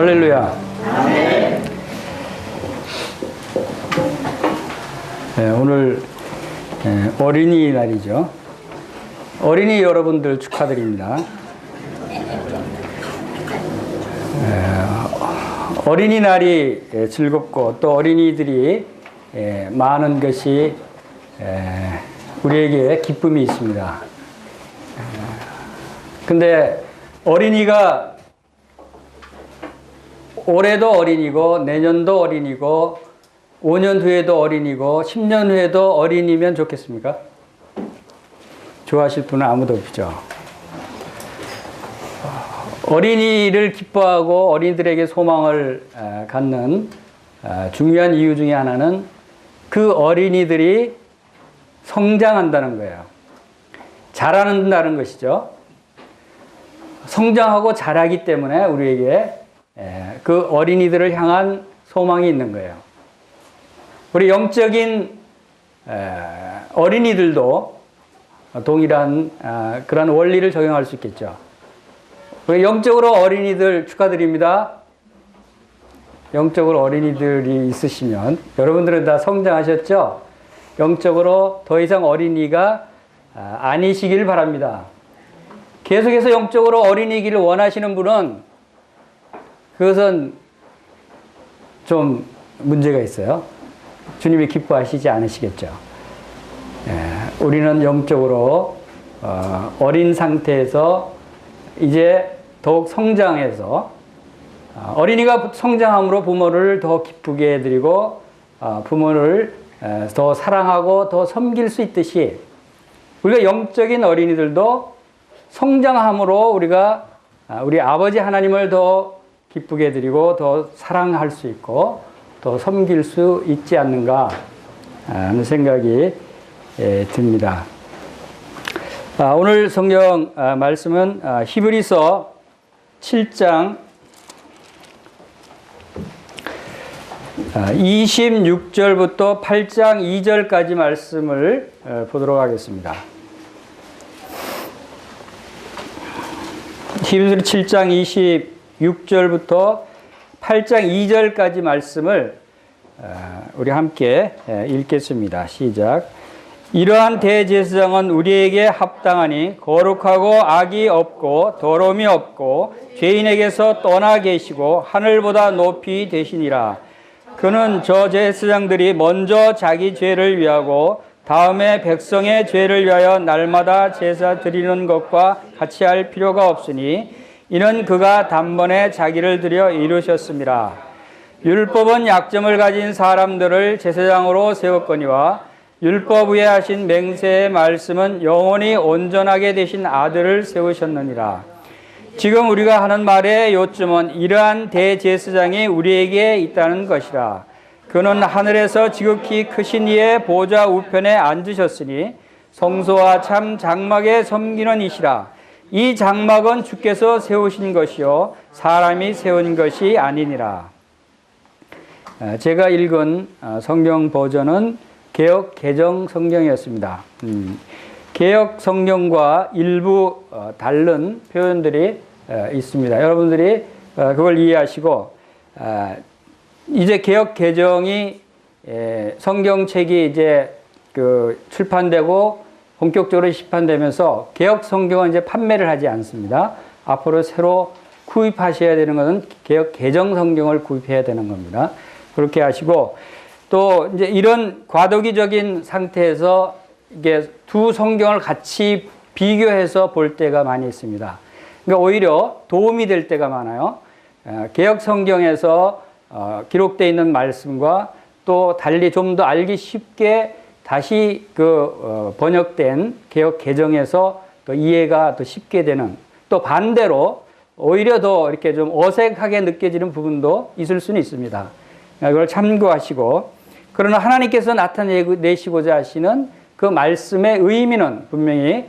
할렐루야. 네, 오늘 어린이날이죠. 어린이 여러분들 축하드립니다. 어린이날이 즐겁고 또 어린이들이 많은 것이 우리에게 기쁨이 있습니다. 근데 어린이가 올해도 어린이고 내년도 어린이고 5년 후에도 어린이고 10년 후에도 어린이면 좋겠습니까? 좋아하실 분은 아무도 없죠. 어린이를 기뻐하고 어린이들에게 소망을 갖는 중요한 이유 중에 하나는 그 어린이들이 성장한다는 거예요. 자란다는 것이죠. 성장하고 자라기 때문에 우리에게 그 어린이들을 향한 소망이 있는 거예요. 우리 영적인 어린이들도 동일한 그런 원리를 적용할 수 있겠죠. 우리 영적으로 어린이들 축하드립니다. 영적으로 어린이들이 있으시면 여러분들은 다 성장하셨죠? 영적으로 더 이상 어린이가 아니시길 바랍니다. 계속해서 영적으로 어린이기를 원하시는 분은 그것은 좀 문제가 있어요. 주님이 기뻐하시지 않으시겠죠. 우리는 영적으로 어린 상태에서 이제 더욱 성장해서 어린이가 성장함으로 부모를 더 기쁘게 해드리고 부모를 더 사랑하고 더 섬길 수 있듯이 우리가 영적인 어린이들도 성장함으로 우리가 우리 아버지 하나님을 더 기쁘게 해드리고 더 사랑할 수 있고 더 섬길 수 있지 않는가 하는 생각이 듭니다. 오늘 성경 말씀은 히브리서 7장 26절부터 8장 2절까지 말씀을 보도록 하겠습니다. 히브리서 7장 26절부터 8장 2절까지 말씀을 우리 함께 읽겠습니다. 시작. 이러한 대제사장은 우리에게 합당하니 거룩하고 악이 없고 더러움이 없고 죄인에게서 떠나 계시고 하늘보다 높이 되시니라. 그는 저 제사장들이 먼저 자기 죄를 위하고 다음에 백성의 죄를 위하여 날마다 제사 드리는 것과 같이 할 필요가 없으니 이는 그가 단번에 자기를 드려 이루셨습니다. 율법은 약점을 가진 사람들을 제사장으로 세웠거니와 율법 위에 하신 맹세의 말씀은 영원히 온전하게 되신 아들을 세우셨느니라. 지금 우리가 하는 말의 요점은 이러한 대제사장이 우리에게 있다는 것이라. 그는 하늘에서 지극히 크신 이의 보좌 우편에 앉으셨으니 성소와 참 장막에 섬기는 이시라. 이 장막은 주께서 세우신 것이요 사람이 세운 것이 아니니라. 제가 읽은 성경 버전은 개역 개정 성경이었습니다. 개역 성경과 일부 다른 표현들이 있습니다. 여러분들이 그걸 이해하시고 이제 개역 개정이 성경책이 이제 출판되고 본격적으로 시판되면서 개역 성경은 이제 판매를 하지 않습니다. 앞으로 새로 구입하셔야 되는 것은 개역 개정 성경을 구입해야 되는 겁니다. 그렇게 하시고 또 이제 이런 과도기적인 상태에서 이게 두 성경을 같이 비교해서 볼 때가 많이 있습니다. 그러니까 오히려 도움이 될 때가 많아요. 개역 성경에서 기록되어 있는 말씀과 또 달리 좀 더 알기 쉽게 다시 번역된 개역 개정에서 또 이해가 더 쉽게 되는, 또 반대로 오히려 더 이렇게 좀 어색하게 느껴지는 부분도 있을 수는 있습니다. 그걸 참고하시고, 그러나 하나님께서 나타내시고자 하시는 그 말씀의 의미는 분명히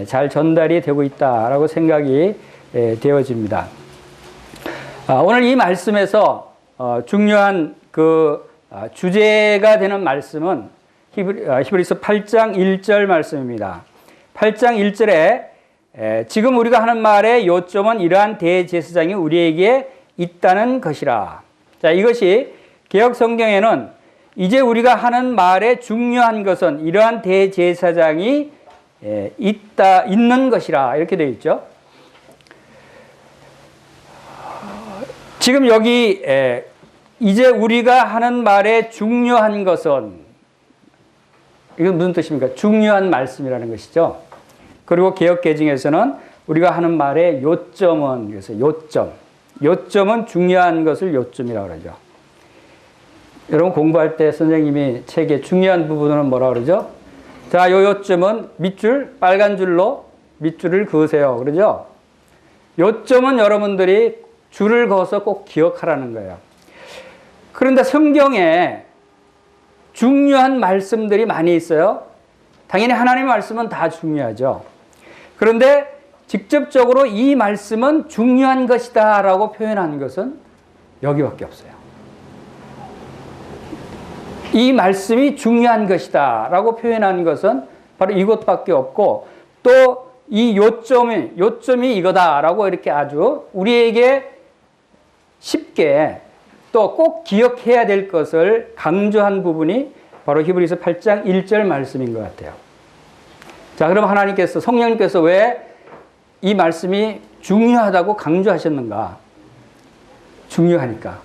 잘 전달이 되고 있다라고 생각이 되어집니다. 오늘 이 말씀에서 중요한 주제가 되는 말씀은 히브리서 8장 1절 말씀입니다. 8장 1절에 지금 우리가 하는 말의 요점은 이러한 대제사장이 우리에게 있다는 것이라. 자, 이것이 개역 성경에는 이제 우리가 하는 말의 중요한 것은 이러한 대제사장이 있는 것이라 이렇게 되어 있죠. 지금 여기 이제 우리가 하는 말의 중요한 것은, 이건 무슨 뜻입니까? 중요한 말씀이라는 것이죠. 그리고 개역개정에서는 우리가 하는 말의 요점은, 그래서 요점은 중요한 것을 요점이라고 그러죠. 여러분 공부할 때 선생님이 책의 중요한 부분은 뭐라 그러죠? 자, 요 요점은 밑줄, 빨간 줄로 밑줄을 그으세요. 그러죠? 요점은 여러분들이 줄을 그어서 꼭 기억하라는 거예요. 그런데 성경에 중요한 말씀들이 많이 있어요. 당연히 하나님의 말씀은 다 중요하죠. 그런데 직접적으로 이 말씀은 중요한 것이다 라고 표현한 것은 여기밖에 없어요. 이 말씀이 중요한 것이다 라고 표현한 것은 바로 이것밖에 없고, 또 이 요점이 이거다 라고 이렇게 아주 우리에게 쉽게 또 꼭 기억해야 될 것을 강조한 부분이 바로 히브리서 8장 1절 말씀인 것 같아요. 자, 그럼 하나님께서, 성령님께서 왜 이 말씀이 중요하다고 강조하셨는가? 중요하니까.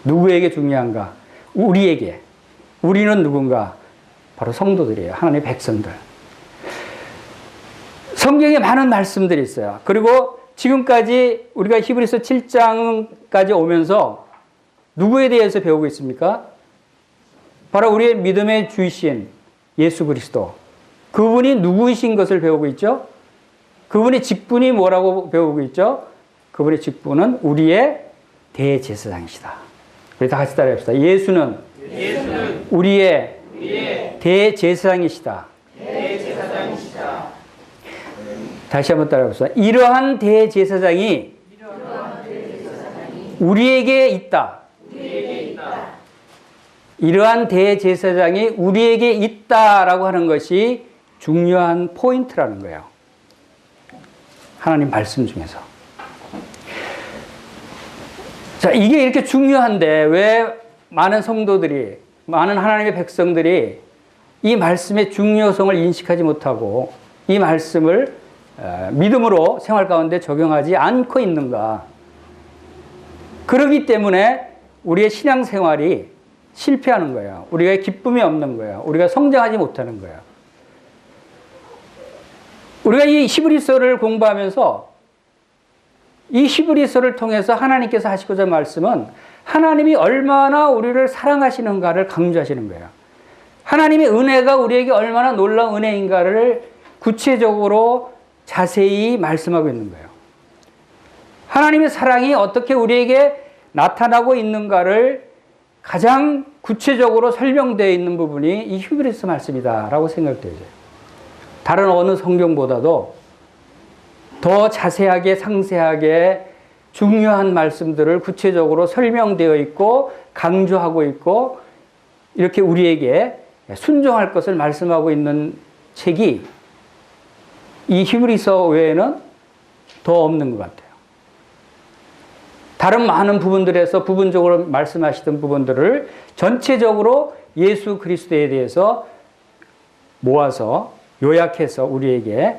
누구에게 중요한가? 우리에게. 우리는 누군가? 바로 성도들이에요. 하나님의 백성들. 성경에 많은 말씀들이 있어요. 그리고 지금까지 우리가 히브리서 7장까지 오면서 누구에 대해서 배우고 있습니까? 바로 우리의 믿음의 주이신 예수 그리스도. 그분이 누구이신 것을 배우고 있죠? 그분의 직분이 뭐라고 배우고 있죠? 그분의 직분은 우리의 대제사장이시다. 우리 다 같이 따라합시다. 예수는 우리의 대제사장이시다. 다시 한번 따라합시다. 이러한 대제사장이 우리에게 있다. 이러한 대제사장이 우리에게 있다라고 하는 것이 중요한 포인트라는 거예요. 하나님 말씀 중에서. 자, 이게 이렇게 중요한데 왜 많은 성도들이, 많은 하나님의 백성들이 이 말씀의 중요성을 인식하지 못하고 이 말씀을 믿음으로 생활 가운데 적용하지 않고 있는가? 그렇기 때문에 우리의 신앙생활이 실패하는 거예요. 우리가 기쁨이 없는 거예요. 우리가 성장하지 못하는 거예요. 우리가 이 히브리서를 공부하면서 이 히브리서를 통해서 하나님께서 하시고자 말씀은 하나님이 얼마나 우리를 사랑하시는가를 강조하시는 거예요. 하나님의 은혜가 우리에게 얼마나 놀라운 은혜인가를 구체적으로 자세히 말씀하고 있는 거예요. 하나님의 사랑이 어떻게 우리에게 나타나고 있는가를 가장 구체적으로 설명되어 있는 부분이 이 히브리서 말씀이다라고 생각되어요. 다른 어느 성경보다도 더 자세하게 상세하게 중요한 말씀들을 구체적으로 설명되어 있고 강조하고 있고 이렇게 우리에게 순종할 것을 말씀하고 있는 책이 이 히브리서 외에는 더 없는 것 같아요. 다른 많은 부분들에서 부분적으로 말씀하시던 부분들을 전체적으로 예수 그리스도에 대해서 모아서 요약해서 우리에게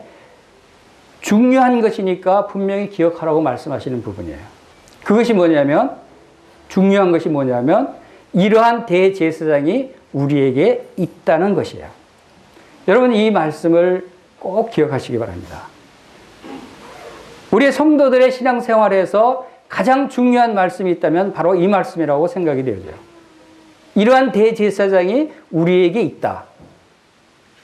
중요한 것이니까 분명히 기억하라고 말씀하시는 부분이에요. 그것이 뭐냐면, 중요한 것이 뭐냐면 이러한 대제사장이 우리에게 있다는 것이에요. 여러분 이 말씀을 꼭 기억하시기 바랍니다. 우리의 성도들의 신앙생활에서 가장 중요한 말씀이 있다면 바로 이 말씀이라고 생각이 되어져요. 이러한 대제사장이 우리에게 있다.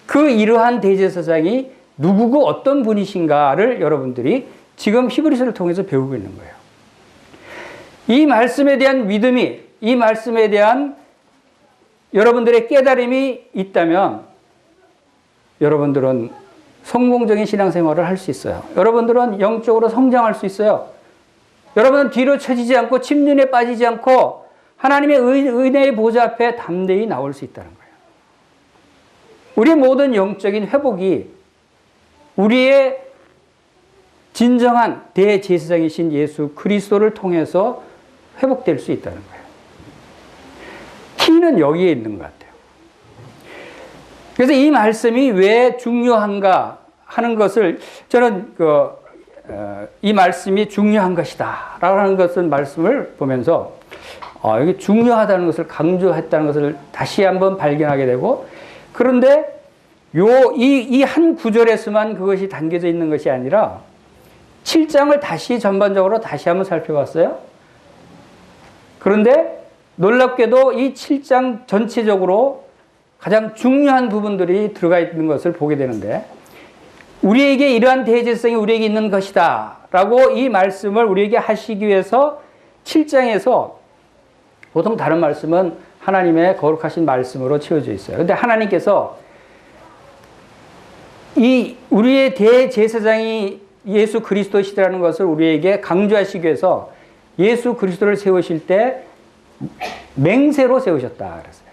그 이러한 대제사장이 누구고 어떤 분이신가를 여러분들이 지금 히브리서를 통해서 배우고 있는 거예요. 이 말씀에 대한 믿음이, 이 말씀에 대한 여러분들의 깨달음이 있다면 여러분들은 성공적인 신앙생활을 할 수 있어요. 여러분들은 영적으로 성장할 수 있어요. 여러분은 뒤로 처지지 않고 침륜에 빠지지 않고 하나님의 은혜의 보좌 앞에 담대히 나올 수 있다는 거예요. 우리 모든 영적인 회복이 우리의 진정한 대제사장이신 예수 그리스도를 통해서 회복될 수 있다는 거예요. 키는 여기에 있는 것 같아요. 그래서 이 말씀이 왜 중요한가 하는 것을 저는 이 말씀이 중요한 것이다 라고 하는 것을 말씀을 보면서 이게 중요하다는 것을 강조했다는 것을 다시 한번 발견하게 되고, 그런데 이 한 구절에서만 그것이 담겨져 있는 것이 아니라 7장을 다시 전반적으로 다시 한번 살펴봤어요. 그런데 놀랍게도 이 7장 전체적으로 가장 중요한 부분들이 들어가 있는 것을 보게 되는데, 우리에게 이러한 대제사장이 우리에게 있는 것이다 라고 이 말씀을 우리에게 하시기 위해서 7장에서 보통 다른 말씀은 하나님의 거룩하신 말씀으로 채워져 있어요. 그런데 하나님께서 이 우리의 대제사장이 예수 그리스도시라는 것을 우리에게 강조하시기 위해서 예수 그리스도를 세우실 때 맹세로 세우셨다 그랬어요.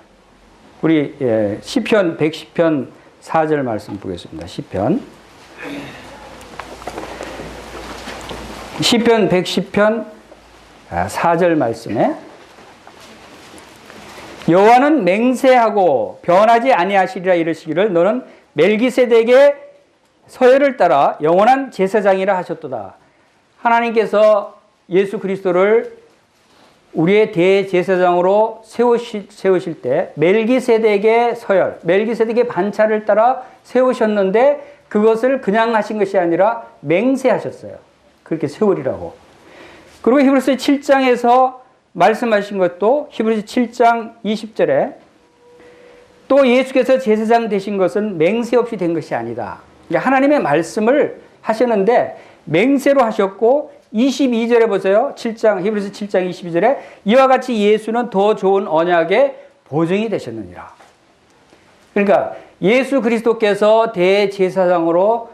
우리 시편 110편 4절 말씀 보겠습니다. 시편 110편 4절 말씀에 여호와는 맹세하고 변하지 아니하시리라 이르시기를 너는 멜기세덱의 서열을 따라 영원한 제사장이라 하셨도다. 하나님께서 예수 그리스도를 우리의 대제사장으로 세우실 때 멜기세덱의 서열, 멜기세덱의 반차를 따라 세우셨는데 그것을 그냥 하신 것이 아니라 맹세하셨어요. 그렇게 세우리라고. 그리고 히브리서 7장에서 말씀하신 것도 히브리서 7장 20절에 또 예수께서 제사장 되신 것은 맹세 없이 된 것이 아니다. 하나님의 말씀을 하셨는데 맹세로 하셨고, 22절에 보세요. 히브리서 7장 22절에 이와 같이 예수는 더 좋은 언약의 보증이 되셨느니라. 그러니까 예수 그리스도께서 대제사장으로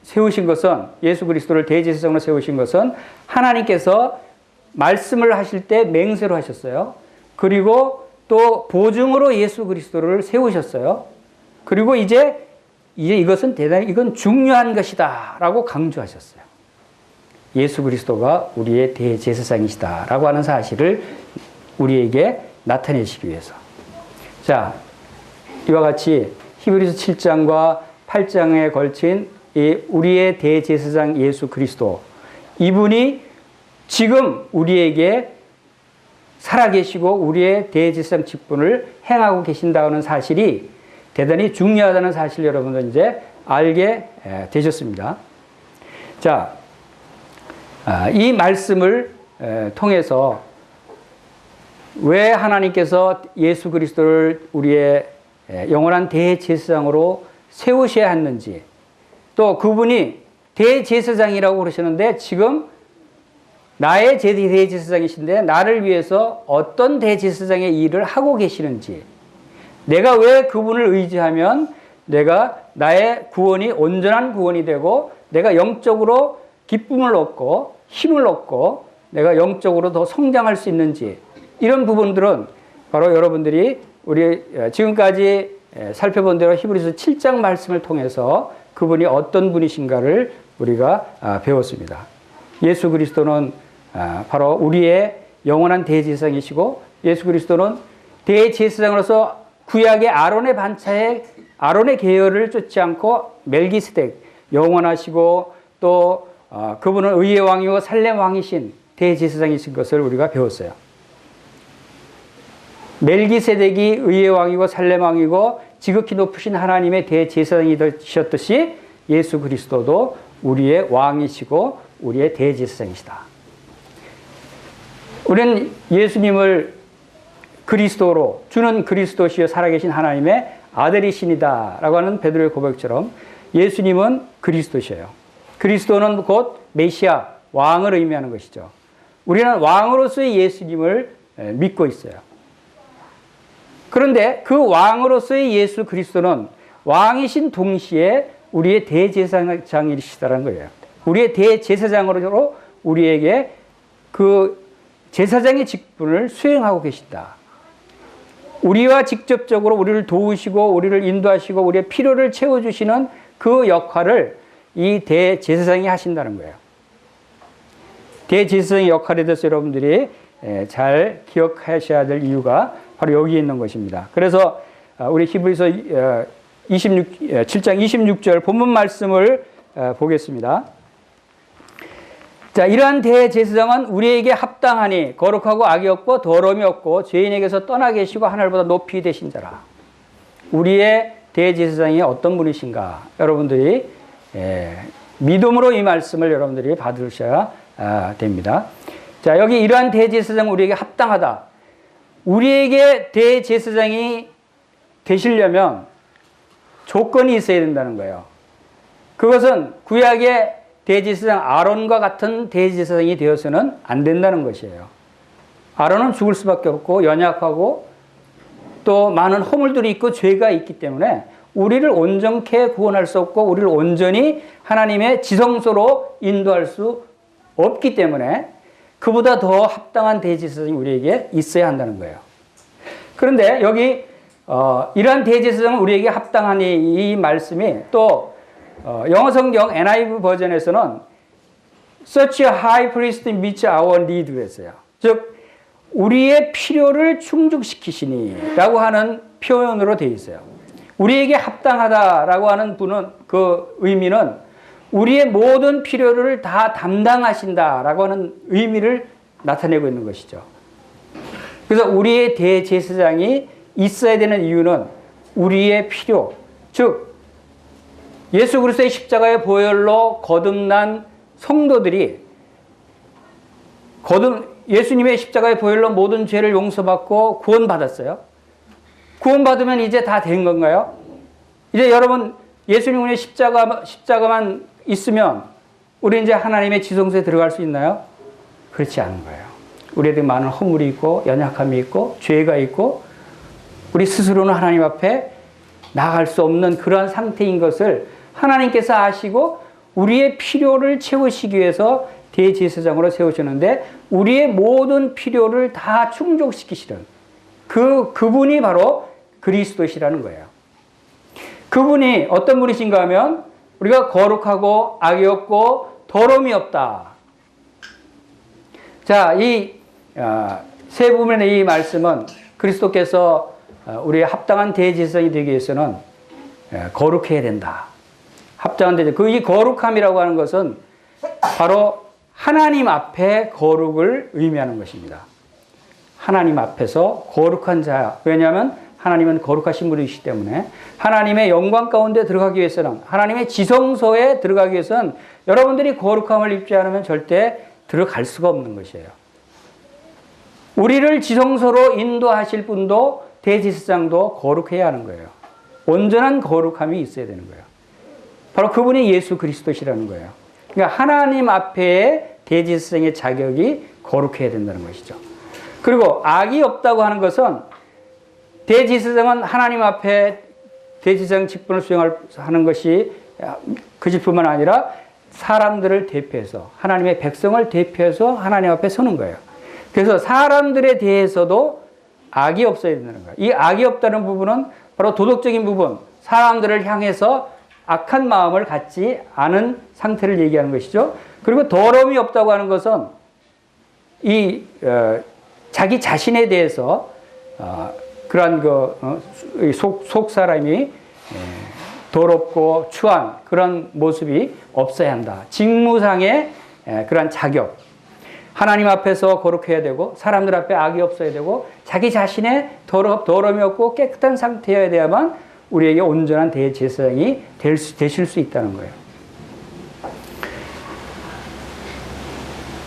세우신 것은, 예수 그리스도를 대제사장으로 세우신 것은 하나님께서 말씀을 하실 때 맹세로 하셨어요. 그리고 또 보증으로 예수 그리스도를 세우셨어요. 그리고 이제 이것은 대단히 이건 중요한 것이다 라고 강조하셨어요. 예수 그리스도가 우리의 대제사장이시다 라고 하는 사실을 우리에게 나타내시기 위해서. 자, 이와 같이 히브리서 7장과 8장에 걸친 이 우리의 대제사장 예수 그리스도, 이분이 지금 우리에게 살아계시고 우리의 대제사장 직분을 행하고 계신다는 사실이 대단히 중요하다는 사실 여러분들 이제 알게 되셨습니다. 자, 이 말씀을 통해서 왜 하나님께서 예수 그리스도를 우리의 영원한 대제사장으로 세우셔야 했는지, 또 그분이 대제사장이라고 그러시는데 지금 나의 대제사장이신데 나를 위해서 어떤 대제사장의 일을 하고 계시는지, 내가 왜 그분을 의지하면 내가 나의 구원이 온전한 구원이 되고 내가 영적으로 기쁨을 얻고 힘을 얻고 내가 영적으로 더 성장할 수 있는지, 이런 부분들은 바로 여러분들이 우리 지금까지 살펴본 대로 히브리서 7장 말씀을 통해서 그분이 어떤 분이신가를 우리가 배웠습니다. 예수 그리스도는 바로 우리의 영원한 대제사장이시고, 예수 그리스도는 대제사장으로서 구약의 아론의 반차에 아론의 계열을 쫓지 않고 멜기세덱, 영원하시고 또 그분은 의의 왕이고 살렘 왕이신 대제사장이신 것을 우리가 배웠어요. 멜기세덱이 의의 왕이고 살렘 왕이고 지극히 높으신 하나님의 대제사장이 되셨듯이 예수 그리스도도 우리의 왕이시고 우리의 대제사장이시다. 우리는 예수님을 그리스도로, 주는 그리스도시여 살아계신 하나님의 아들이시니다 라고 하는 베드로의 고백처럼 예수님은 그리스도시여요. 그리스도는 곧 메시아, 왕을 의미하는 것이죠. 우리는 왕으로서의 예수님을 믿고 있어요. 그런데 그 왕으로서의 예수 그리스도는 왕이신 동시에 우리의 대제사장이시다는 거예요. 우리의 대제사장으로 우리에게 그 제사장의 직분을 수행하고 계신다. 우리와 직접적으로 우리를 도우시고 우리를 인도하시고 우리의 필요를 채워주시는 그 역할을 이 대제사장이 하신다는 거예요. 대제사장의 역할에 대해서 여러분들이 잘 기억하셔야 될 이유가 바로 여기에 있는 것입니다. 그래서 우리 히브리서 7장 26절 본문 말씀을 보겠습니다. 자, 이러한 대제사장은 우리에게 합당하니 거룩하고 악이 없고 더러움이 없고 죄인에게서 떠나 계시고 하늘보다 높이 되신 자라. 우리의 대제사장이 어떤 분이신가? 여러분들이 믿음으로 이 말씀을 여러분들이 받으셔야 됩니다. 자, 여기 이러한 대제사장은 우리에게 합당하다. 우리에게 대제사장이 되시려면 조건이 있어야 된다는 거예요. 그것은 구약의 대제사장 아론과 같은 대제사장이 되어서는 안 된다는 것이에요. 아론은 죽을 수밖에 없고 연약하고 또 많은 허물들이 있고 죄가 있기 때문에 우리를 온전케 구원할 수 없고 우리를 온전히 하나님의 지성소로 인도할 수 없기 때문에 그보다 더 합당한 대제사장이 우리에게 있어야 한다는 거예요. 그런데 여기 이러한 대제사장은 우리에게 합당하니 이 말씀이 또 영어 성경 NIV 버전에서는 Such a high priest meets our need 했어요. 즉 우리의 필요를 충족시키시니 라고 하는 표현으로 되어 있어요. 우리에게 합당하다라고 하는 분은 그 의미는 우리의 모든 필요를 다 담당하신다라고 하는 의미를 나타내고 있는 것이죠. 그래서 우리의 대제사장이 있어야 되는 이유는 우리의 필요, 즉 예수 그리스도의 십자가의 보혈로 거듭난 성도들이 예수님의 십자가의 보혈로 모든 죄를 용서받고 구원받았어요. 구원받으면 이제 다 된 건가요? 이제 여러분 예수님의 십자가만 있으면 우리 이제 하나님의 지성소에 들어갈 수 있나요? 그렇지 않은 거예요. 우리에게 많은 허물이 있고 연약함이 있고 죄가 있고 우리 스스로는 하나님 앞에 나아갈 수 없는 그러한 상태인 것을 하나님께서 아시고 우리의 필요를 채우시기 위해서 대제사장으로 세우셨는데 우리의 모든 필요를 다 충족시키시는 그분이 바로 그리스도시라는 거예요. 그분이 어떤 분이신가 하면 우리가 거룩하고 악이 없고 더러움이 없다. 자, 이 세 부분의 이 말씀은 그리스도께서 우리의 합당한 대제사장이 되기 위해서는 거룩해야 된다. 합당한 대제사장. 이 거룩함이라고 하는 것은 바로 하나님 앞에 거룩을 의미하는 것입니다. 하나님 앞에서 거룩한 자. 왜냐하면 하나님은 거룩하신 분이시기 때문에 하나님의 영광 가운데 들어가기 위해서는 하나님의 지성소에 들어가기 위해서는 여러분들이 거룩함을 입지 않으면 절대 들어갈 수가 없는 것이에요. 우리를 지성소로 인도하실 분도 대제사장도 거룩해야 하는 거예요. 온전한 거룩함이 있어야 되는 거예요. 바로 그분이 예수 그리스도시라는 거예요. 그러니까 하나님 앞에 대제사장의 자격이 거룩해야 된다는 것이죠. 그리고 악이 없다고 하는 것은 대제사장은 하나님 앞에 대제사장 직분을 수행하는 것이 그 직분만 아니라 사람들을 대표해서 하나님의 백성을 대표해서 하나님 앞에 서는 거예요. 그래서 사람들에 대해서도 악이 없어야 된다는 거예요. 이 악이 없다는 부분은 바로 도덕적인 부분, 사람들을 향해서 악한 마음을 갖지 않은 상태를 얘기하는 것이죠. 그리고 더러움이 없다고 하는 것은 자기 자신에 대해서 그러한 속 사람이 더럽고 추한 그런 모습이 없어야 한다. 직무상의 그러한 자격. 하나님 앞에서 거룩해야 되고 사람들 앞에 악이 없어야 되고 자기 자신의 더러움이 없고 깨끗한 상태여야 돼야만 우리에게 온전한 대제사장이 되실 수 있다는 거예요.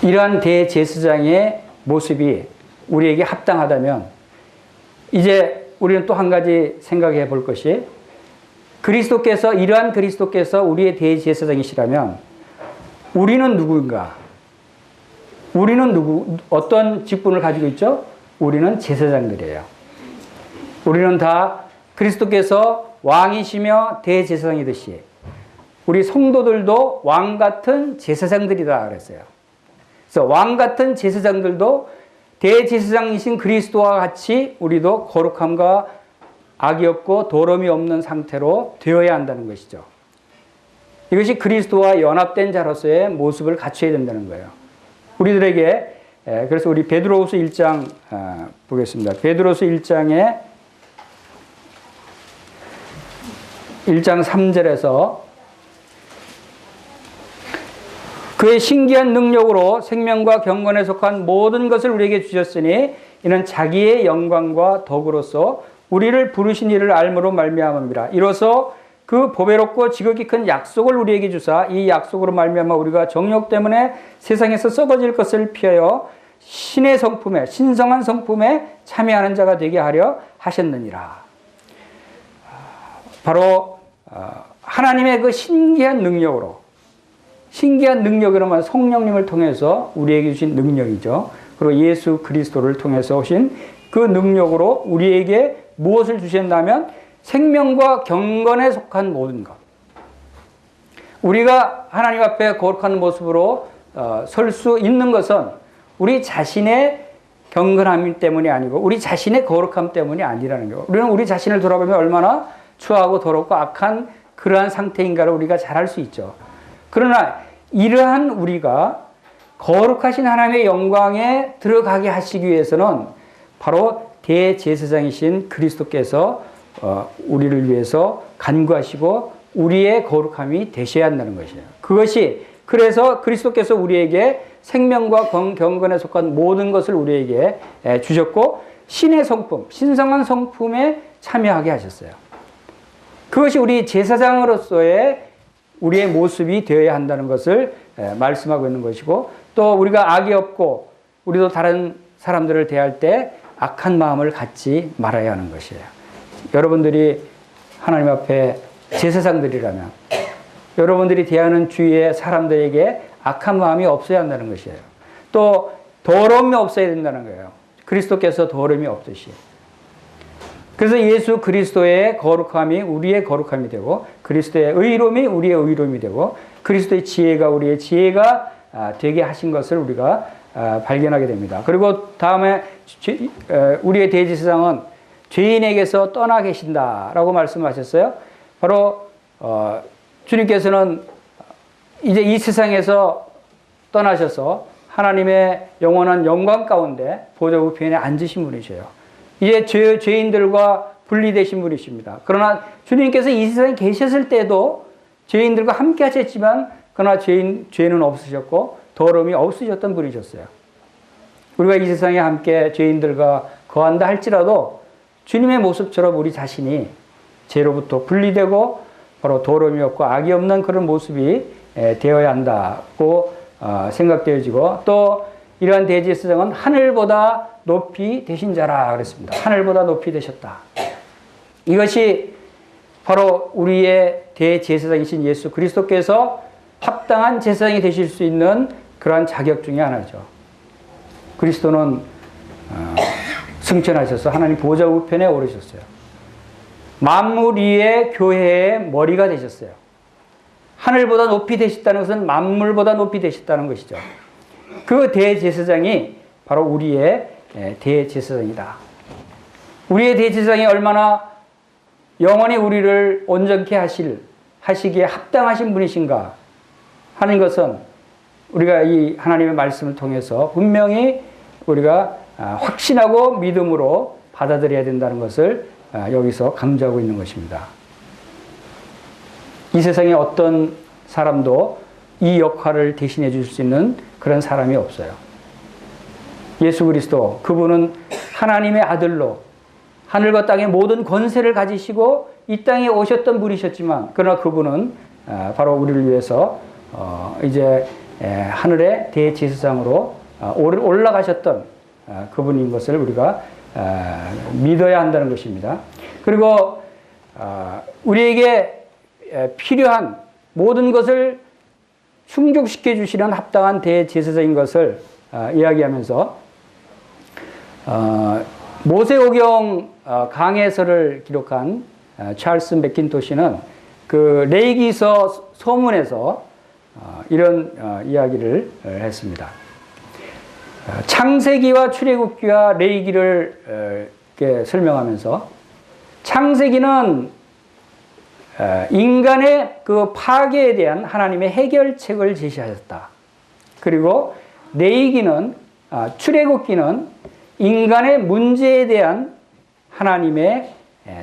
이러한 대제사장의 모습이 우리에게 합당하다면 이제 우리는 또 한 가지 생각해 볼 것이 이러한 그리스도께서 우리의 대제사장이시라면 우리는 누구인가? 우리는 어떤 직분을 가지고 있죠? 우리는 제사장들이에요. 우리는 다 그리스도께서 왕이시며 대제사장이듯이 우리 성도들도 왕 같은 제사장들이다 그랬어요. 그래서 왕 같은 제사장들도 대제사장이신 그리스도와 같이 우리도 거룩함과 악이 없고 더러움이 없는 상태로 되어야 한다는 것이죠. 이것이 그리스도와 연합된 자로서의 모습을 갖춰야 된다는 거예요. 우리들에게 그래서 우리 베드로후서 1장 보겠습니다. 베드로후서 1장 3절에서 그의 신기한 능력으로 생명과 경건에 속한 모든 것을 우리에게 주셨으니 이는 자기의 영광과 덕으로서 우리를 부르신 이를 알므로 말미암음이라. 이로써 그 보배롭고 지극히 큰 약속을 우리에게 주사 이 약속으로 말미암아 우리가 정욕 때문에 세상에서 썩어질 것을 피하여 신의 성품에 신성한 성품에 참여하는 자가 되게 하려 하셨느니라. 바로 하나님의 그 신기한 능력이라면 성령님을 통해서 우리에게 주신 능력이죠. 그리고 예수 그리스도를 통해서 오신 그 능력으로 우리에게 무엇을 주셨냐면 생명과 경건에 속한 모든 것. 우리가 하나님 앞에 거룩한 모습으로 설 수 있는 것은 우리 자신의 경건함 때문이 아니고 우리 자신의 거룩함 때문이 아니라는 거예요. 우리는 우리 자신을 돌아보면 얼마나 추하고 더럽고 악한 그러한 상태인가를 우리가 잘 알 수 있죠. 그러나 이러한 우리가 거룩하신 하나님의 영광에 들어가게 하시기 위해서는 바로 대제사장이신 그리스도께서 우리를 위해서 간구하시고 우리의 거룩함이 되셔야 한다는 것이에요. 그것이 그래서 그리스도께서 우리에게 생명과 경건에 속한 모든 것을 우리에게 주셨고 신의 성품, 신성한 성품에 참여하게 하셨어요. 그것이 우리 제사장으로서의 우리의 모습이 되어야 한다는 것을 말씀하고 있는 것이고 또 우리가 악이 없고 우리도 다른 사람들을 대할 때 악한 마음을 갖지 말아야 하는 것이에요. 여러분들이 하나님 앞에 제사장들이라면 여러분들이 대하는 주위의 사람들에게 악한 마음이 없어야 한다는 것이에요. 또 더러움이 없어야 된다는 거예요. 그리스도께서 더러움이 없듯이. 그래서 예수 그리스도의 거룩함이 우리의 거룩함이 되고 그리스도의 의로움이 우리의 의로움이 되고 그리스도의 지혜가 우리의 지혜가 되게 하신 것을 우리가 발견하게 됩니다. 그리고 다음에 우리의 대제사장은 죄인에게서 떠나 계신다라고 말씀하셨어요. 바로 주님께서는 이제 이 세상에서 떠나셔서 하나님의 영원한 영광 가운데 보좌 우편에 앉으신 분이셔요. 이제 죄인들과 분리되신 분이십니다. 그러나 주님께서 이 세상에 계셨을 때도 죄인들과 함께 하셨지만 그러나 죄는 없으셨고 더러움이 없으셨던 분이셨어요. 우리가 이 세상에 함께 죄인들과 거한다 할지라도 주님의 모습처럼 우리 자신이 죄로부터 분리되고 바로 더러움이 없고 악이 없는 그런 모습이 되어야 한다고 생각되어지고 또 이러한 대제사장은 하늘보다 높이 되신 자라 그랬습니다. 하늘보다 높이 되셨다. 이것이 바로 우리의 대제사장이신 예수 그리스도께서 합당한 제사장이 되실 수 있는 그러한 자격 중에 하나죠. 그리스도는 승천하셔서 하나님 보좌 우편에 오르셨어요. 만물 위의 교회의 머리가 되셨어요. 하늘보다 높이 되셨다는 것은 만물보다 높이 되셨다는 것이죠. 그 대제사장이 바로 우리의 대제사장이다. 우리의 대제사장이 얼마나 영원히 우리를 온전케 하시기에 합당하신 분이신가 하는 것은 우리가 이 하나님의 말씀을 통해서 분명히 우리가 확신하고 믿음으로 받아들여야 된다는 것을 여기서 강조하고 있는 것입니다. 이 세상에 어떤 사람도 이 역할을 대신해 줄 수 있는 그런 사람이 없어요. 예수 그리스도, 그분은 하나님의 아들로 하늘과 땅의 모든 권세를 가지시고 이 땅에 오셨던 분이셨지만 그러나 그분은 바로 우리를 위해서 이제 하늘의 대제사장으로 올라가셨던 그분인 것을 우리가 믿어야 한다는 것입니다. 그리고 우리에게 필요한 모든 것을 충족시켜 주시는 합당한 대제사장인 것을 이야기하면서 모세오경 강해설을 기록한 찰스 맥킨토시는 그 레위기서 서문에서 이런 이야기를 했습니다. 창세기와 출애굽기와 레위기를 이렇게 설명하면서 창세기는 인간의 그 파괴에 대한 하나님의 해결책을 제시하셨다. 그리고 레위기는 출애굽기는 인간의 문제에 대한 하나님의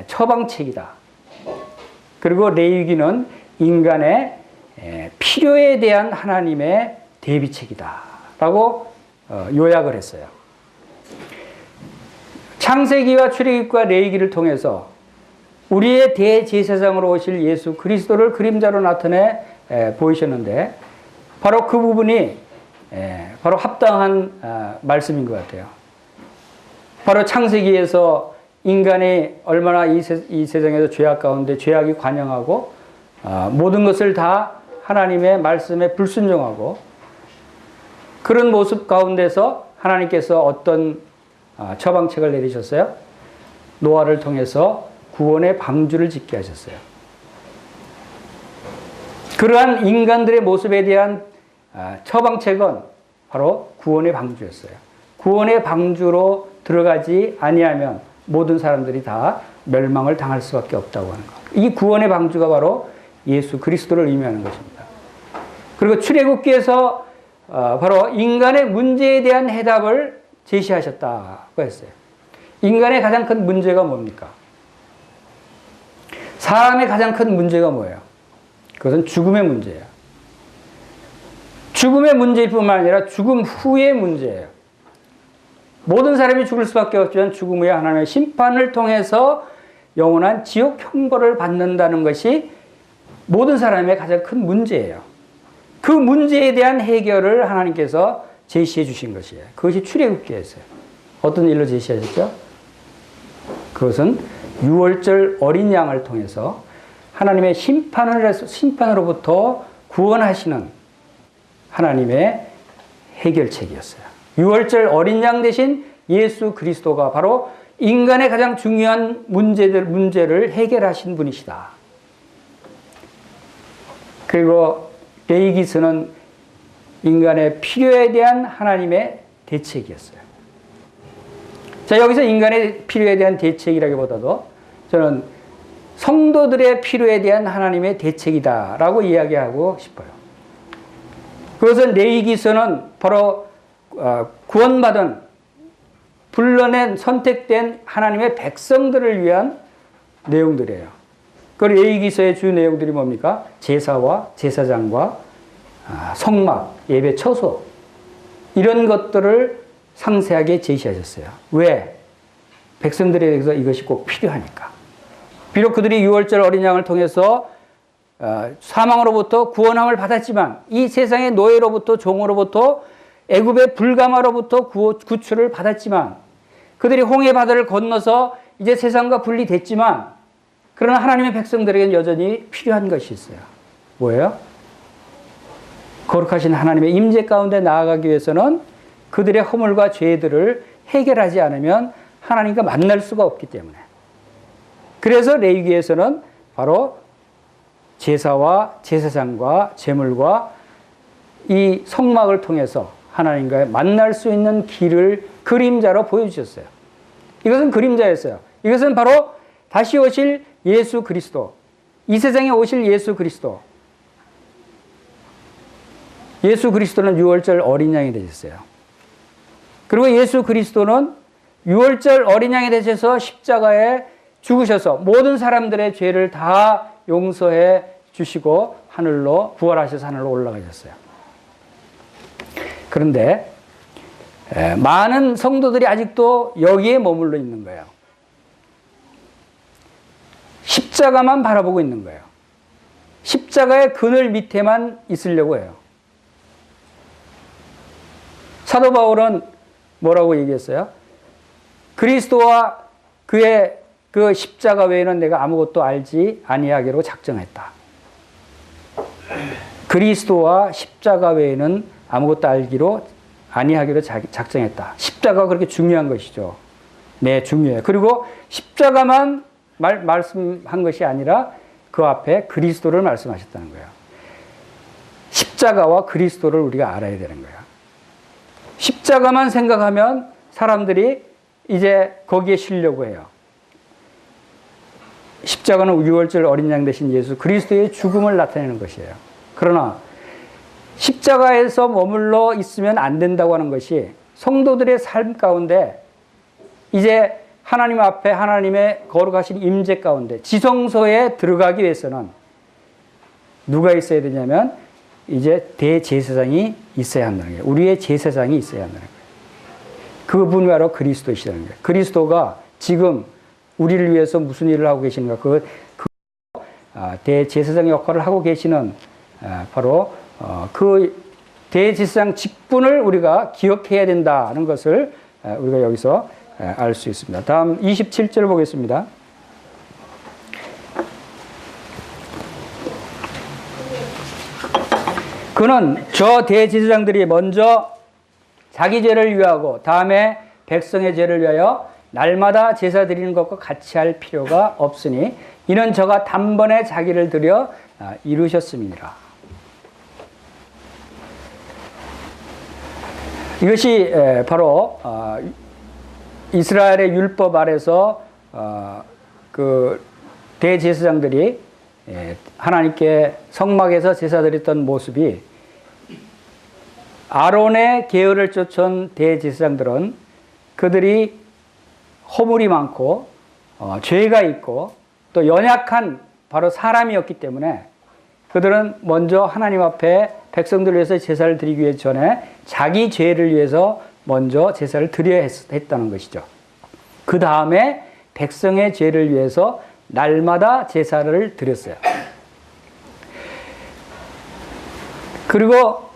처방책이다. 그리고 레위기는 인간의 필요에 대한 하나님의 대비책이다. 라고 요약을 했어요. 창세기와 출애굽과 레위기를 통해서 우리의 대제사장으로 오실 예수 그리스도를 그림자로 나타내 보이셨는데 바로 그 부분이 바로 합당한 말씀인 것 같아요. 바로 창세기에서 인간이 얼마나 이 세상에서 죄악 가운데 죄악이 관영하고 모든 것을 다 하나님의 말씀에 불순종하고 그런 모습 가운데서 하나님께서 어떤 처방책을 내리셨어요? 노아를 통해서 구원의 방주를 짓게 하셨어요. 그러한 인간들의 모습에 대한 처방책은 바로 구원의 방주였어요. 구원의 방주로 들어가지 아니하면 모든 사람들이 다 멸망을 당할 수밖에 없다고 하는 것. 이 구원의 방주가 바로 예수 그리스도를 의미하는 것입니다. 그리고 출애굽기에서 바로 인간의 문제에 대한 해답을 제시하셨다고 했어요. 인간의 가장 큰 문제가 뭡니까? 사람의 가장 큰 문제가 뭐예요? 그것은 죽음의 문제예요. 죽음의 문제일 뿐만 아니라 죽음 후의 문제예요. 모든 사람이 죽을 수밖에 없지만 죽음 후에 하나님의 심판을 통해서 영원한 지옥 형벌을 받는다는 것이 모든 사람의 가장 큰 문제예요. 그 문제에 대한 해결을 하나님께서 제시해 주신 것이에요. 그것이 출애굽기였어요. 어떤 일로 제시하셨죠? 그것은 유월절 어린 양을 통해서 하나님의 심판으로부터 구원하시는 하나님의 해결책이었어요. 유월절 어린 양 대신 예수 그리스도가 바로 인간의 가장 중요한 문제를 해결하신 분이시다. 그리고 레위기서는 인간의 필요에 대한 하나님의 대책이었어요. 자, 여기서 인간의 필요에 대한 대책이라기보다도 저는 성도들의 필요에 대한 하나님의 대책이다라고 이야기하고 싶어요. 그것은 레위기서는 바로 구원받은 불러낸 선택된 하나님의 백성들을 위한 내용들이에요. 그 레위기서의 주 내용들이 뭡니까? 제사와 제사장과 성막, 예배 처소 이런 것들을 상세하게 제시하셨어요. 왜? 백성들에 대해서 이것이 꼭 필요하니까. 비록 그들이 유월절 어린 양을 통해서 사망으로부터 구원함을 받았지만 이 세상의 노예로부터 종으로부터 애굽의 불감화로부터 구출을 받았지만 그들이 홍해 바다를 건너서 이제 세상과 분리됐지만 그러나 하나님의 백성들에게는 여전히 필요한 것이 있어요. 뭐예요? 거룩하신 하나님의 임재 가운데 나아가기 위해서는 그들의 허물과 죄들을 해결하지 않으면 하나님과 만날 수가 없기 때문에. 그래서 레위기에서는 바로 제사와 제사장과 제물과 이 성막을 통해서 하나님과 만날 수 있는 길을 그림자로 보여주셨어요. 이것은 그림자였어요. 이것은 바로 다시 오실 예수 그리스도, 이 세상에 오실 예수 그리스도. 예수 그리스도는 유월절 어린 양이 되셨어요. 그리고 예수 그리스도는 유월절 어린 양이 되셔서 십자가에 죽으셔서 모든 사람들의 죄를 다 용서해 주시고 하늘로 부활하셔서 하늘로 올라가셨어요. 그런데 많은 성도들이 아직도 여기에 머물러 있는 거예요. 십자가만 바라보고 있는 거예요. 십자가의 그늘 밑에만 있으려고 해요. 사도 바울은 뭐라고 얘기했어요? 그리스도와 그의 그 십자가 외에는 내가 아무것도 알지 아니하기로 작정했다. 그리스도와 십자가 외에는 아무것도 알기로 아니하기로 작정했다. 십자가가 그렇게 중요한 것이죠. 네, 중요해요. 그리고 십자가만 말씀한 것이 아니라 그 앞에 그리스도를 말씀하셨다는 거예요. 십자가와 그리스도를 우리가 알아야 되는 거예요. 십자가만 생각하면 사람들이 이제 거기에 쉬려고 해요. 십자가는 유월절 어린 양 되신 예수 그리스도의 죽음을 나타내는 것이에요. 그러나 십자가에서 머물러 있으면 안 된다고 하는 것이 성도들의 삶 가운데 이제 하나님 앞에 하나님의 거룩하신 임재 가운데 지성소에 들어가기 위해서는 누가 있어야 되냐면 이제 대제사장이 있어야 한다는 거예요. 우리의 제사장이 있어야 한다는 거예요. 그분이 바로 그리스도이시라는 거예요. 그리스도가 지금 우리를 위해서 무슨 일을 하고 계시는가? 대제사장 역할을 하고 계시는 바로 그 대제사장 직분을 우리가 기억해야 된다는 것을 우리가 여기서 알 수 있습니다. 다음 27절 보겠습니다. 그는 저 대제사장들이 먼저 자기 죄를 위하고 다음에 백성의 죄를 위하여 날마다 제사 드리는 것과 같이 할 필요가 없으니 이는 저가 단번에 자기를 드려 이루셨음이니라. 이것이 바로 이스라엘의 율법 아래서 그 대제사장들이 하나님께 성막에서 제사 드렸던 모습이 아론의 계열을 쫓은 대제사장들은 그들이 허물이 많고 죄가 있고 또 연약한 바로 사람이었기 때문에 그들은 먼저 하나님 앞에 백성들을 위해서 제사를 드리기 위해 전에 자기 죄를 위해서 먼저 제사를 드려야 했다는 것이죠. 그 다음에 백성의 죄를 위해서 날마다 제사를 드렸어요. 그리고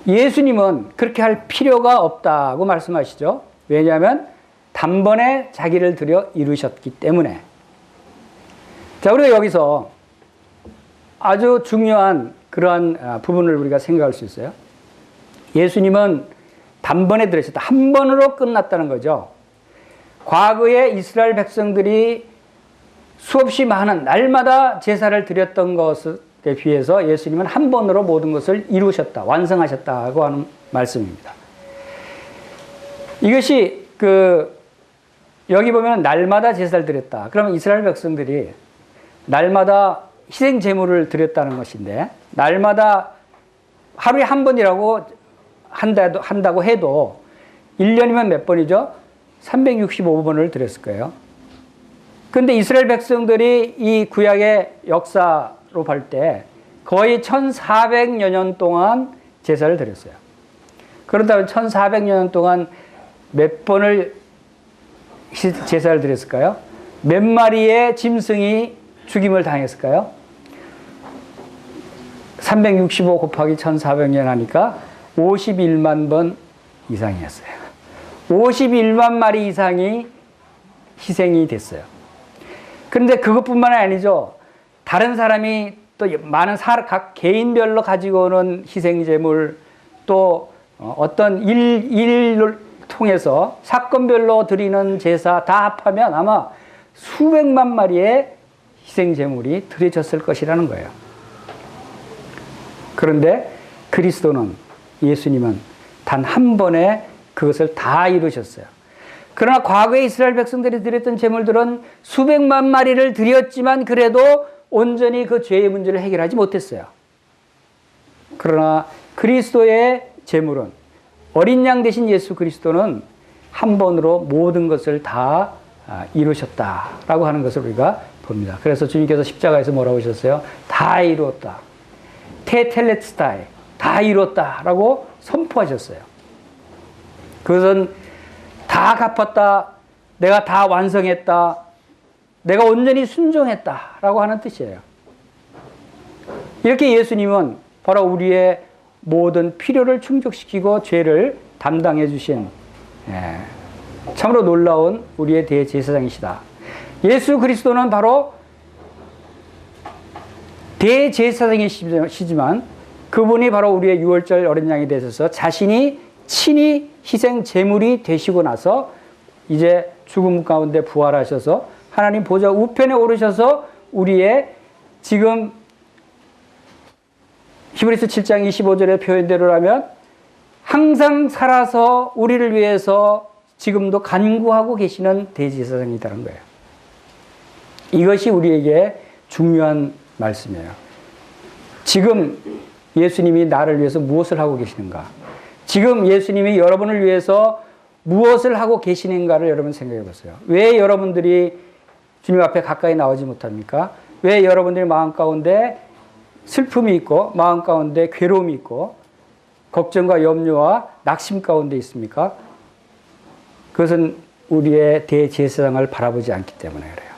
예수님은 그렇게 할 필요가 없다고 말씀하시죠. 왜냐하면 단번에 자기를 드려 이루셨기 때문에. 자, 우리가 여기서 아주 중요한 그러한 부분을 우리가 생각할 수 있어요. 예수님은 단번에 드리셨다. 한 번으로 끝났다는 거죠. 과거에 이스라엘 백성들이 수없이 많은 날마다 제사를 드렸던 것에 비해서 예수님은 한 번으로 모든 것을 이루셨다, 완성하셨다고 하는 말씀입니다. 이것이 여기 보면 날마다 제사를 드렸다. 그러면 이스라엘 백성들이 날마다 희생 제물을 드렸다는 것인데 날마다 하루에 한 번이라고 한다고 해도 1년이면 몇 번이죠? 365번을 드렸을 거예요. 그런데 이스라엘 백성들이 이 구약의 역사로 볼 때 거의 1400여 년 동안 제사를 드렸어요. 그렇다면 1400여 년 동안 몇 번을 제사를 드렸을까요? 몇 마리의 짐승이 죽임을 당했을까요? 365 곱하기 1400년 하니까 51만 번 이상이었어요. 51만 마리 이상이 희생이 됐어요. 그런데 그것뿐만 아니죠. 다른 사람이 또 많은 각 개인별로 가지고 오는 희생제물 또 어떤 일을 통해서 사건별로 드리는 제사 다 합하면 아마 수백만 마리의 희생제물이 드려졌을 것이라는 거예요. 그런데 그리스도는 예수님은 단 한 번에 그것을 다 이루셨어요. 그러나 과거에 이스라엘 백성들이 드렸던 제물들은 수백만 마리를 드렸지만 그래도 온전히 그 죄의 문제를 해결하지 못했어요. 그러나 그리스도의 제물은 어린 양 되신 예수 그리스도는 한 번으로 모든 것을 다 이루셨다라고 하는 것을 우리가 봅니다. 그래서 주님께서 십자가에서 뭐라고 하셨어요? 다 이루었다. 테텔레스타이, 다 이루었다라고 선포하셨어요. 그것은 다 갚았다, 내가 다 완성했다, 내가 온전히 순종했다라고 하는 뜻이에요. 이렇게 예수님은 바로 우리의 모든 필요를 충족시키고 죄를 담당해 주신 참으로 놀라운 우리의 대제사장이시다. 예수 그리스도는 바로 대제사장이시지만 그분이 바로 우리의 유월절 어린 양이 되셔서 자신이 친히 희생 제물이 되시고 나서 이제 죽음 가운데 부활하셔서 하나님 보좌 우편에 오르셔서 우리의 지금 히브리서 7장 25절의 표현대로라면 항상 살아서 우리를 위해서 지금도 간구하고 계시는 대제사장이라는 거예요. 이것이 우리에게 중요한 말씀이에요. 지금 예수님이 나를 위해서 무엇을 하고 계시는가? 지금 예수님이 여러분을 위해서 무엇을 하고 계시는가를 여러분 생각해 보세요. 왜 여러분들이 주님 앞에 가까이 나오지 못합니까? 왜 여러분들이 마음 가운데 슬픔이 있고 마음 가운데 괴로움이 있고 걱정과 염려와 낙심 가운데 있습니까? 그것은 우리의 대제사장을 바라보지 않기 때문에 그래요.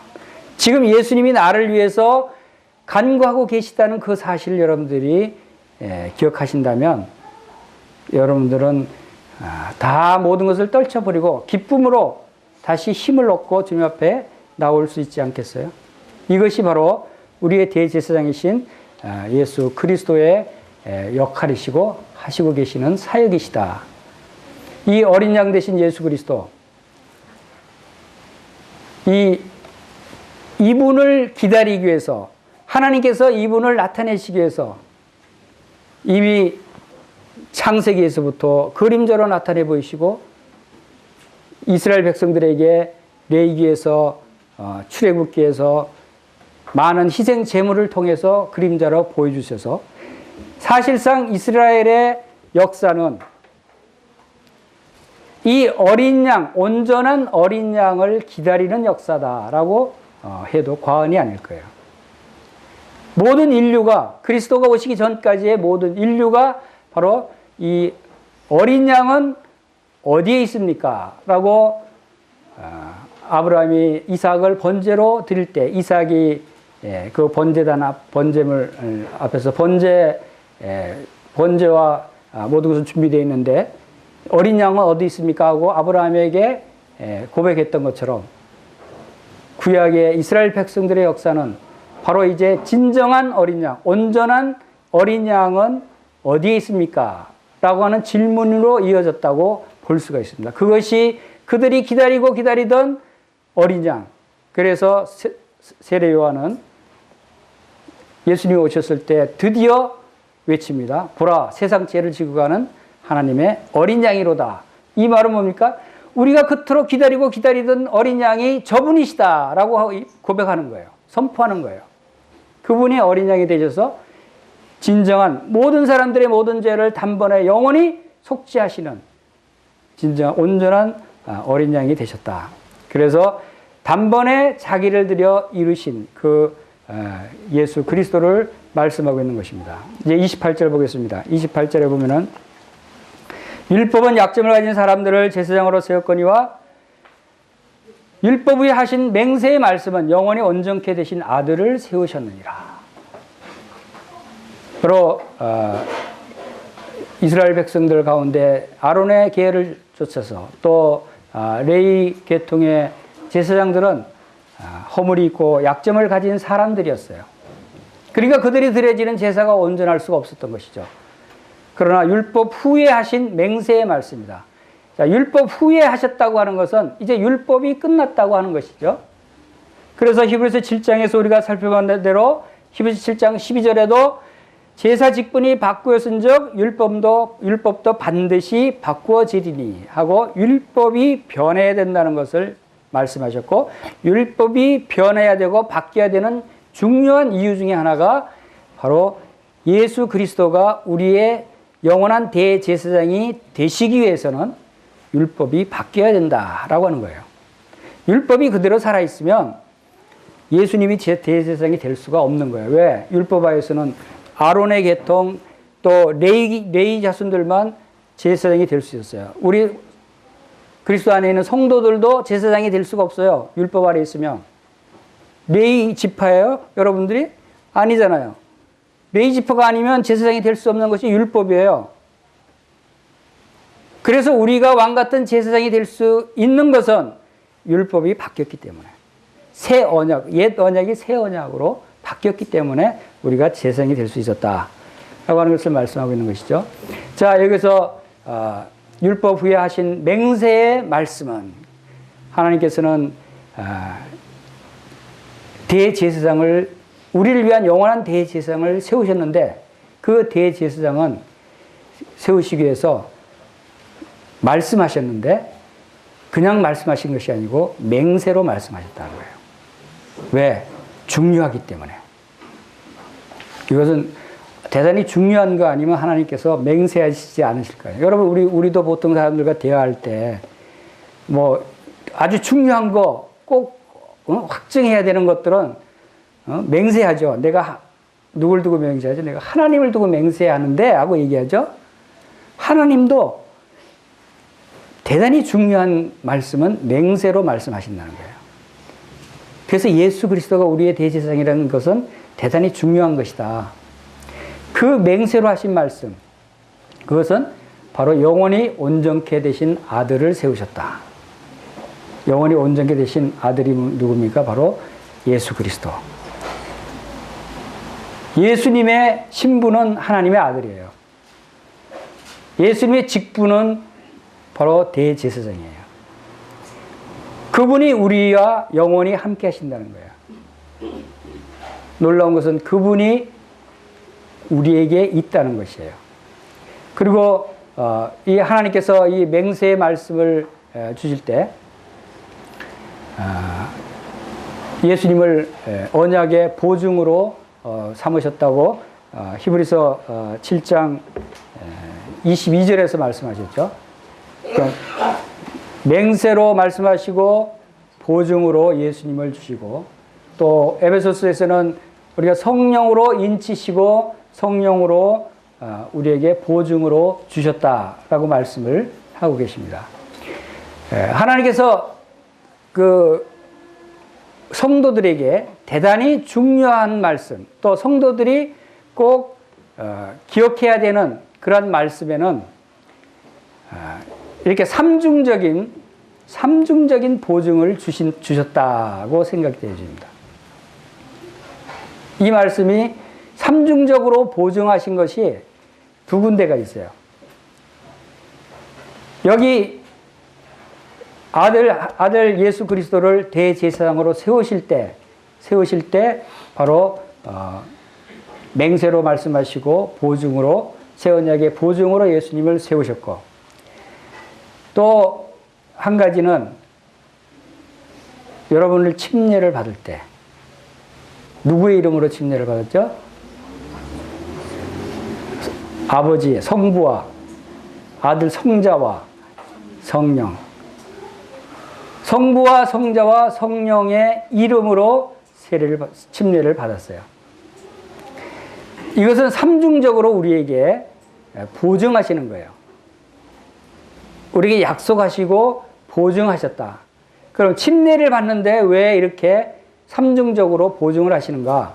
지금 예수님이 나를 위해서 간구하고 계시다는 그 사실을 여러분들이 기억하신다면 여러분들은 다 모든 것을 떨쳐버리고 기쁨으로 다시 힘을 얻고 주님 앞에 나올 수 있지 않겠어요? 이것이 바로 우리의 대제사장이신 예수 그리스도의 역할이시고 하시고 계시는 사역이시다. 이 어린 양 되신 예수 그리스도, 이분을 기다리기 위해서 하나님께서 이분을 나타내시기 위해서 이미 창세기에서부터 그림자로 나타내 보이시고 이스라엘 백성들에게 레위기에서 출애굽기에서 많은 희생 제물을 통해서 그림자로 보여주셔서 사실상 이스라엘의 역사는 이 어린 양, 온전한 어린 양을 기다리는 역사다라고 해도 과언이 아닐 거예요. 모든 인류가 그리스도가 오시기 전까지의 모든 인류가 바로 이 어린 양은 어디에 있습니까? 라고 아브라함이 이삭을 번제로 드릴 때 이삭이 그 번제물 앞에서 번제와 모든 것은 준비되어 있는데 어린 양은 어디 있습니까? 하고 아브라함에게 고백했던 것처럼 구약의 이스라엘 백성들의 역사는 바로 이제 진정한 어린 양, 온전한 어린 양은 어디에 있습니까? 라고 하는 질문으로 이어졌다고 볼 수가 있습니다. 그것이 그들이 기다리고 기다리던 어린 양. 그래서 세례 요한은 예수님이 오셨을 때 드디어 외칩니다. 보라, 세상 죄를 지고 가는 하나님의 어린 양이로다. 이 말은 뭡니까? 우리가 그토록 기다리고 기다리던 어린 양이 저분이시다 라고 고백하는 거예요. 선포하는 거예요. 그분이 어린 양이 되셔서 진정한 모든 사람들의 모든 죄를 단번에 영원히 속죄하시는 진정한 온전한 어린 양이 되셨다. 그래서 단번에 자기를 들여 이루신 그 예수 그리스도를 말씀하고 있는 것입니다. 이제 28절 보겠습니다. 28절에 보면은 율법은 약점을 가진 사람들을 제사장으로 세웠거니와 율법이 하신 맹세의 말씀은 영원히 온전케 되신 아들을 세우셨느니라. 바로 이스라엘 백성들 가운데 아론의 계열을 쫓아서 또 레위 계통의 제사장들은 허물이 있고 약점을 가진 사람들이었어요. 그러니까 그들이 드려지는 제사가 온전할 수가 없었던 것이죠. 그러나 율법 후에 하신 맹세의 말씀이다. 자, 율법 후에 하셨다고 하는 것은 이제 율법이 끝났다고 하는 것이죠. 그래서 히브리서 7장에서 우리가 살펴본 대로 히브리서 7장 12절에도 제사 직분이 바꾸었은즉 율법도 반드시 바꾸어지리니 하고 율법이 변해야 된다는 것을 말씀하셨고 율법이 변해야 되고 바뀌어야 되는 중요한 이유 중에 하나가 바로 예수 그리스도가 우리의 영원한 대제사장이 되시기 위해서는 율법이 바뀌어야 된다라고 하는 거예요. 율법이 그대로 살아있으면 예수님이 대제사장이 될 수가 없는 거예요. 왜? 율법하에서는 아론의 계통 또 레위 자손들만 제사장이 될 수 있었어요. 우리 그리스도 안에 있는 성도들도 제사장이 될 수가 없어요. 율법 아래 있으면. 레위 지파예요? 여러분들이? 아니잖아요. 레위 지파가 아니면 제사장이 될 수 없는 것이 율법이에요. 그래서 우리가 왕 같은 제사장이 될 수 있는 것은 율법이 바뀌었기 때문에. 새 언약, 옛 언약이 새 언약으로 바뀌었기 때문에 우리가 제사장이 될 수 있었다라고 하는 것을 말씀하고 있는 것이죠. 자, 여기서 율법 후에 하신 맹세의 말씀은 하나님께서는 대제사장을 우리를 위한 영원한 대제사장을 세우셨는데 그 대제사장은 세우시기 위해서 말씀하셨는데 그냥 말씀하신 것이 아니고 맹세로 말씀하셨다는 거예요. 왜? 중요하기 때문에. 이것은 대단히 중요한 거 아니면 하나님께서 맹세하시지 않으실까요? 여러분, 우리도 보통 사람들과 대화할 때, 뭐, 아주 중요한 거 꼭 확증해야 되는 것들은 맹세하죠. 내가 누굴 두고 맹세하죠? 내가 하나님을 두고 맹세하는데 하고 얘기하죠. 하나님도 대단히 중요한 말씀은 맹세로 말씀하신다는 거예요. 그래서 예수 그리스도가 우리의 대제사장이라는 것은 대단히 중요한 것이다. 그 맹세로 하신 말씀, 그것은 바로 영원히 온전케 되신 아들을 세우셨다. 영원히 온전케 되신 아들이 누굽니까? 바로 예수 그리스도. 예수님의 신분은 하나님의 아들이에요. 예수님의 직분은 바로 대제사장이에요. 그분이 우리와 영원히 함께 하신다는 거예요. 놀라운 것은 그분이 우리에게 있다는 것이에요. 그리고 이 하나님께서 이 맹세의 말씀을 주실 때 예수님을 언약의 보증으로 삼으셨다고 히브리서 7장 22절에서 말씀하셨죠. 그러니까 맹세로 말씀하시고 보증으로 예수님을 주시고, 또 에베소서에서는 우리가 성령으로 인치시고 성령으로 우리에게 보증으로 주셨다라고 말씀을 하고 계십니다. 하나님께서 그 성도들에게 대단히 중요한 말씀, 또 성도들이 꼭 기억해야 되는 그런 말씀에는 이렇게 삼중적인 보증을 주셨다고 생각이 되어집니다. 이 말씀이 삼중적으로 보증하신 것이 두 군데가 있어요. 여기 아들 예수 그리스도를 대제사장으로 세우실 때 바로 맹세로 말씀하시고 보증으로, 새 언약의 보증으로 예수님을 세우셨고, 또 한 가지는 여러분을 침례를 받을 때 누구의 이름으로 침례를 받았죠? 아버지 성부와 아들 성자와 성령, 성부와 성자와 성령의 이름으로 침례를 받았어요. 이것은 삼중적으로 우리에게 보증하시는 거예요. 우리에게 약속하시고 보증하셨다. 그럼 침례를 받는데 왜 이렇게 삼중적으로 보증을 하시는가?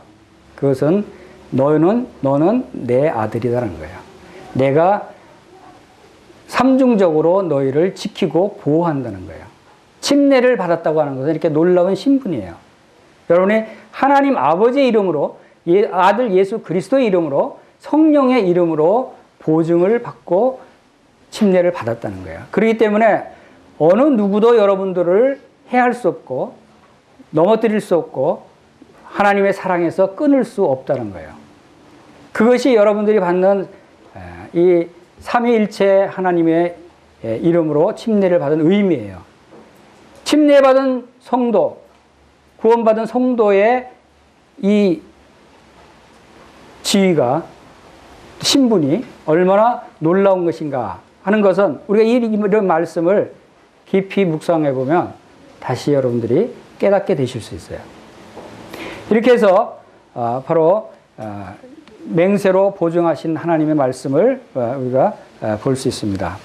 그것은 너는 내 아들이라는 거예요. 내가 삼중적으로 너희를 지키고 보호한다는 거예요. 침례를 받았다고 하는 것은 이렇게 놀라운 신분이에요. 여러분이 하나님 아버지의 이름으로, 아들 예수 그리스도의 이름으로, 성령의 이름으로 보증을 받고 침례를 받았다는 거예요. 그렇기 때문에 어느 누구도 여러분들을 해할 수 없고 넘어뜨릴 수 없고 하나님의 사랑에서 끊을 수 없다는 거예요. 그것이 여러분들이 받는 이 삼위일체 하나님의 이름으로 침례를 받은 의미예요. 침례받은 성도, 구원받은 성도의 이 지위가, 신분이 얼마나 놀라운 것인가 하는 것은 우리가 이런 말씀을 깊이 묵상해 보면 다시 여러분들이 깨닫게 되실 수 있어요. 이렇게 해서 바로 맹세로 보증하신 하나님의 말씀을 우리가 볼 수 있습니다.